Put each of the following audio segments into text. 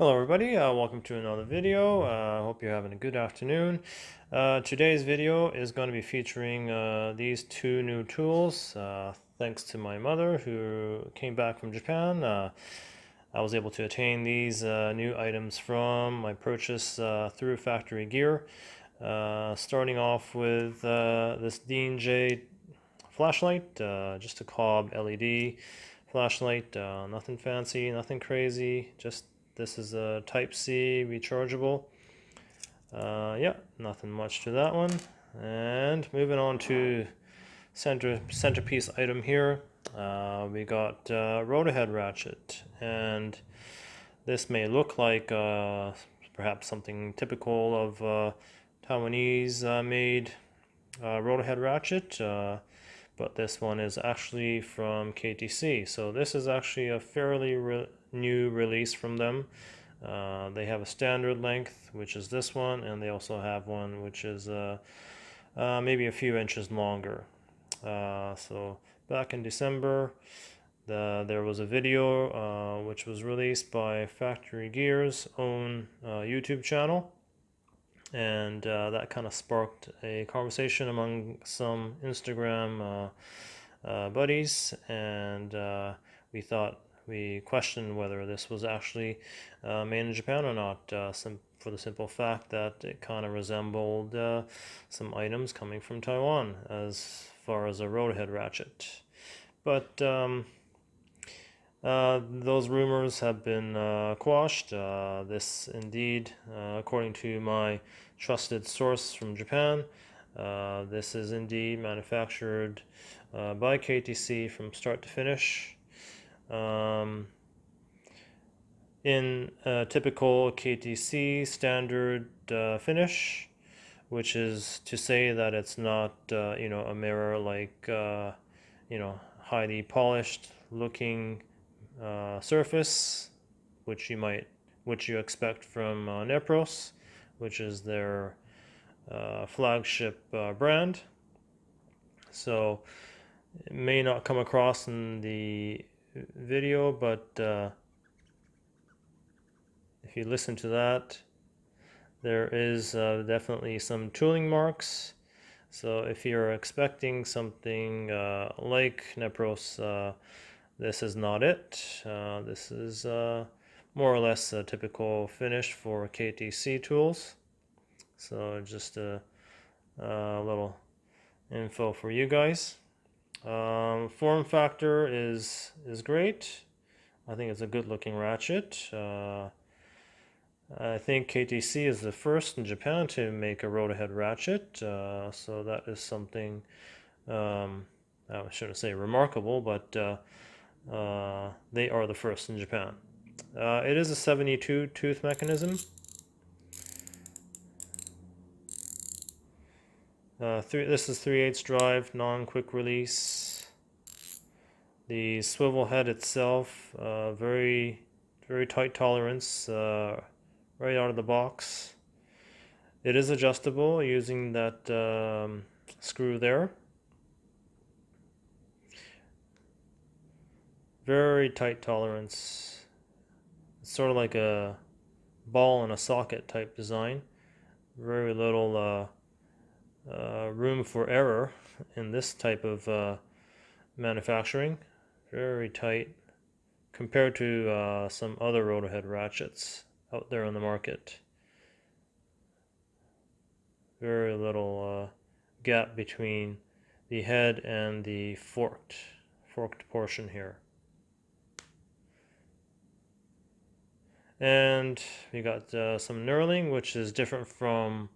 Hello everybody, welcome to another video. I hope you're having a good afternoon. Today's video is going to be featuring these two new tools. Thanks to my mother who came back from Japan. I was able to attain these new items from my purchase through Factory Gear. Starting off with this DEENJ flashlight, just a cob LED flashlight, nothing fancy, nothing crazy, just this is a Type-C rechargeable. Yeah, nothing much to that one. And moving on to centerpiece item here, we got roto head ratchet, and this may look like perhaps something typical of Taiwanese made roto head ratchet, but this one is actually from KTC. So this is actually a fairly new release from them. They have a standard length, which is this one, and they also have one which is maybe a few inches longer. So back in December, there was a video which was released by Factory Gear's own YouTube channel, and that kind of sparked a conversation among some Instagram buddies, and we questioned whether this was actually made in Japan or not, for the simple fact that it kind of resembled some items coming from Taiwan as far as a roto head ratchet. But those rumors have been quashed. This indeed, according to my trusted source from Japan, this is indeed manufactured by KTC from start to finish. In a typical KTC standard finish, which is to say that it's not a mirror like highly polished looking surface, which you expect from Nepros, which is their flagship brand. So it may not come across in the video, but if you listen to that, there is definitely some tooling marks. So if you're expecting something like Nepros, this is not it. This is more or less a typical finish for KTC tools. So just a little info for you guys. Form factor is great. I think it's a good looking ratchet. I think KTC is the first in Japan to make a roto head ratchet, so that is something I shouldn't say remarkable, but they are the first in Japan. It is a 72 tooth mechanism. This is 3/8 drive, non-quick release. The swivel head itself, very tight tolerance right out of the box. It is adjustable using that screw there. Very tight tolerance. It's sort of like a ball in a socket type design. Very little room for error in this type of manufacturing. Very tight compared to some other roto head ratchets out there on the market. Very little gap between the head and the forked portion here. And we got some knurling, which is different from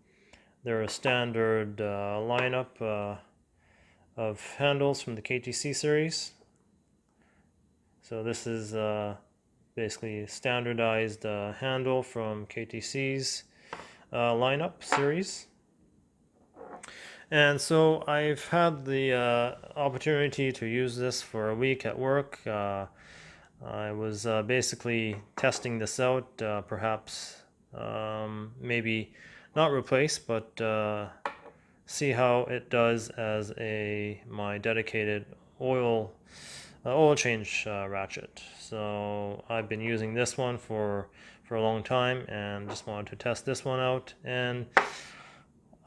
their standard lineup of handles from the KTC series. So this is basically a standardized handle from KTC's lineup series. And so I've had the opportunity to use this for a week at work. I was basically testing this out, perhaps maybe not replace, but see how it does as my dedicated oil oil change ratchet. So I've been using this one for a long time and just wanted to test this one out, and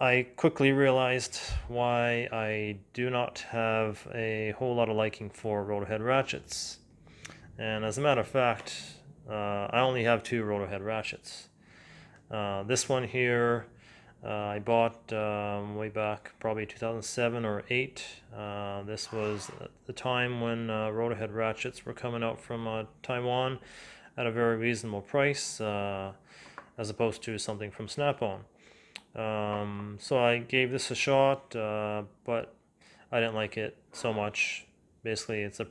I quickly realized why I do not have a whole lot of liking for roto head ratchets. And as a matter of fact, I only have two roto head ratchets. This one here I bought way back probably 2007 or 8. This was at the time when roto head ratchets were coming out from Taiwan at a very reasonable price, as opposed to something from Snap-on. So I gave this a shot, but I didn't like it so much. Basically, it's a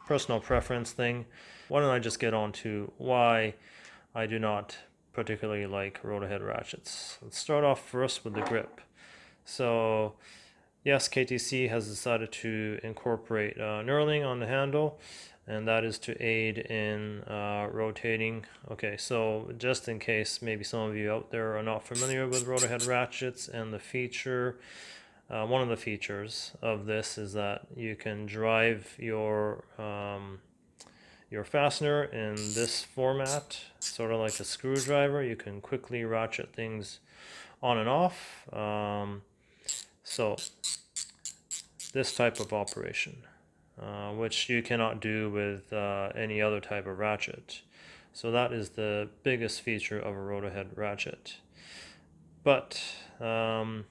personal preference thing. Why don't I just get on to why I do not particularly like roto head ratchets. Let's start off first with the grip. So yes, KTC has decided to incorporate knurling on the handle, and that is to aid in rotating. Okay, so just in case maybe some of you out there are not familiar with roto head ratchets and the feature, one of the features of this is that you can drive your fastener in this format, sort of like a screwdriver. You can quickly ratchet things on and off. So this type of operation, which you cannot do with any other type of ratchet. So that is the biggest feature of a roto head ratchet. But the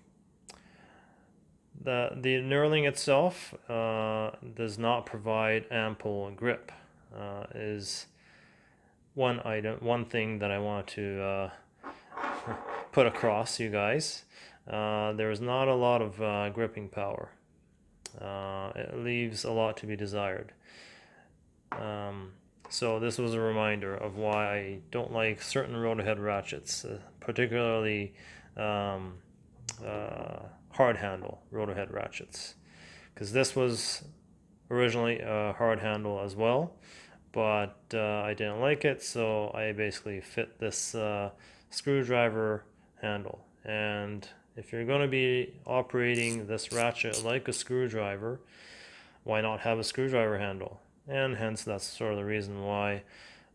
knurling itself does not provide ample grip. Is one thing that I want to put across you guys. There's not a lot of gripping power. It leaves a lot to be desired. So this was a reminder of why I don't like certain roto head ratchets, particularly hard handle roto head ratchets, because this was originally a hard handle as well, but I didn't like it, so I basically fit this screwdriver handle. And if you're going to be operating this ratchet like a screwdriver, why not have a screwdriver handle? And hence that's sort of the reason why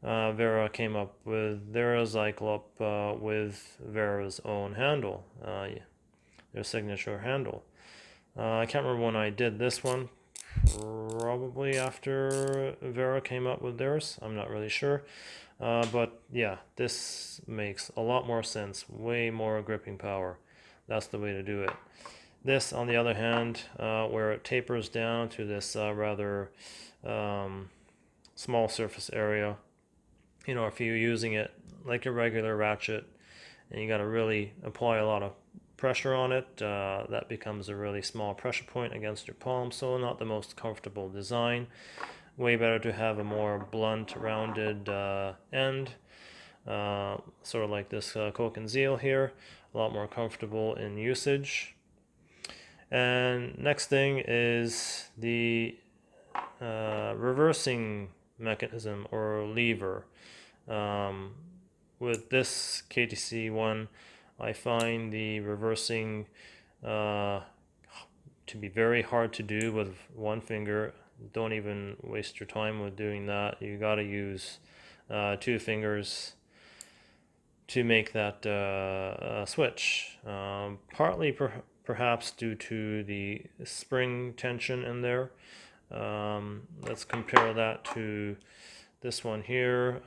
Vera came up with their Cyclop with Vera's own handle, their signature handle. I can't remember when I did this one, probably after Vera came up with theirs, I'm not really sure. But yeah, this makes a lot more sense, way more gripping power. That's the way to do it. This, on the other hand, where it tapers down to this rather small surface area, if you're using it like a regular ratchet and you got to really apply a lot of pressure on it, that becomes a really small pressure point against your palm, so not the most comfortable design. Way better to have a more blunt, rounded end, sort of like this Coke and Zeal here, a lot more comfortable in usage. And next thing is the reversing mechanism or lever. With this KTC one, I find the reversing to be very hard to do with one finger. Don't even waste your time with doing that. You got to use 2 fingers to make that switch. Partly perhaps due to the spring tension in there. Let's compare that to this one here.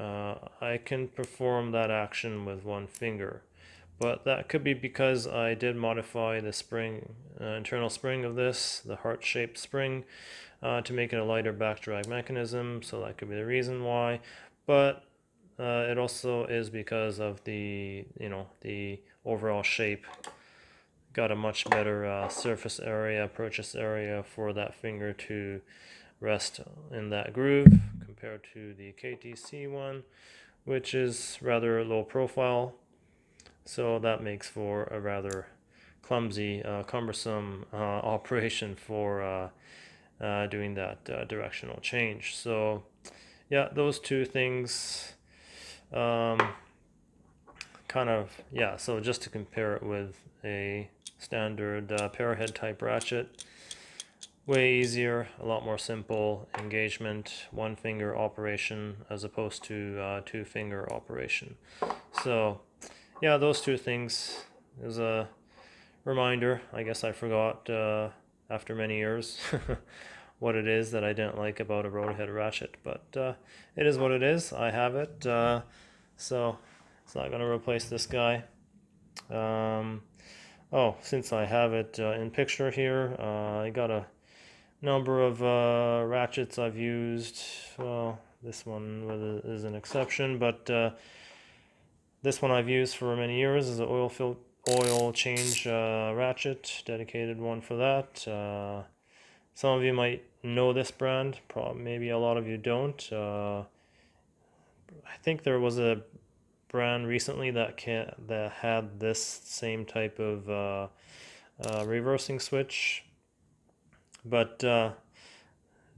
I can perform that action with one finger, but that could be because I did modify the spring, internal spring of this, the heart-shaped spring, to make it a lighter back drag mechanism, so that could be the reason why. But it also is because of the overall shape. Got a much better surface area, purchase area for that finger to rest in that groove compared to the KTC one, which is rather low profile. So that makes for a rather clumsy, cumbersome operation for doing that directional change. So yeah, those two things so just to compare it with a standard pair head type ratchet, way easier, a lot more simple engagement, one finger operation as opposed to two finger operation. So yeah, those two things is a reminder. I guess I forgot after many years what it is that I didn't like about a roto head ratchet, but it is what it is. I have it, so it's not going to replace this guy. Oh, since I have it in picture here, I got a number of ratchets I've used. Well, this one is an exception, but this one I've used for many years is an oil change ratchet, dedicated one for that. Some of you might know this brand, maybe a lot of you don't. I think there was a brand recently that had this same type of reversing switch, but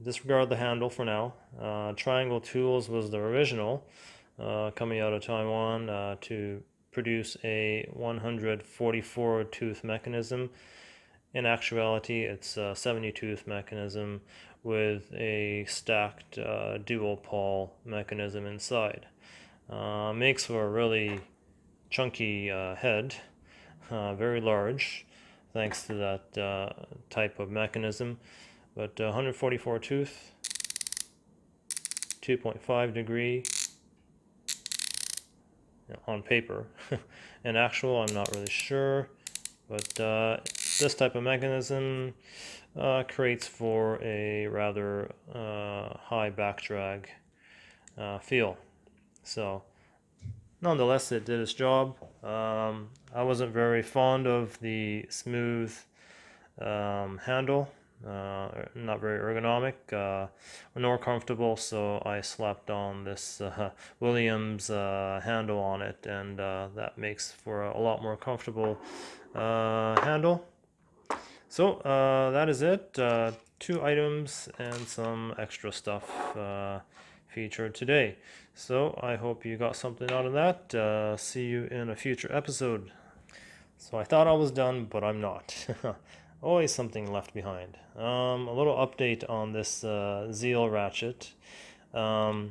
disregard the handle for now. Triangle Tools was the original, coming out of Taiwan, to produce a 144 tooth mechanism. In actuality, it's a 70 tooth mechanism with a stacked dual pawl mechanism inside. Makes for a really chunky head, very large, thanks to that type of mechanism. But 144 tooth, 2.5 degree on paper. In actual, I'm not really sure, but this type of mechanism creates for a rather high back drag feel. So nonetheless, it did its job. I wasn't very fond of the smooth handle, not very ergonomic, nor comfortable, so I slapped on this Williams handle on it, and that makes for a lot more comfortable handle. So that is it. 2 items and some extra stuff featured today. So I hope you got something out of that. See you in a future episode. So I thought I was done, but I'm not. Always something left behind. A little update on this Zeal ratchet. A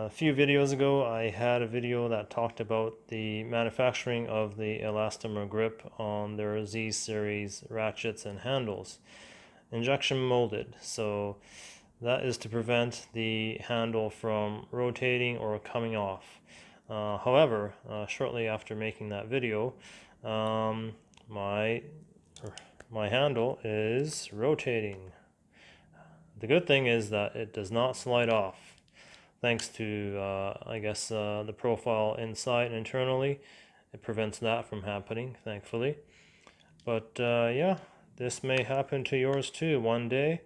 few videos ago, I had a video that talked about the manufacturing of the elastomer grip on their Z series ratchets and handles. Injection molded, so that is to prevent the handle from rotating or coming off. However, shortly after making that video, my handle is rotating. The good thing is that it does not slide off, thanks to I guess the profile inside and internally. It prevents that from happening, thankfully. But yeah, this may happen to yours too one day.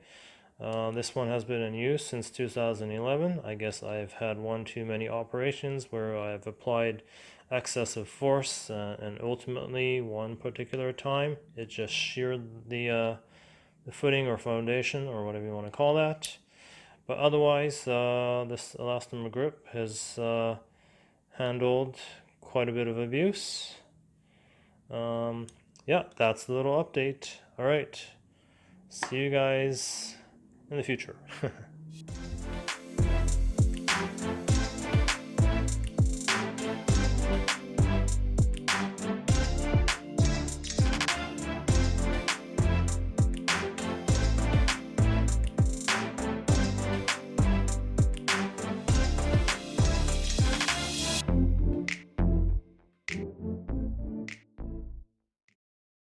This one has been in use since 2011. I guess I've had one too many operations where I've applied excessive force, and ultimately one particular time it just sheared the footing or foundation or whatever you want to call that. But otherwise, this elastomer grip has handled quite a bit of abuse. Yeah, that's the little update. All right, see you guys in the future.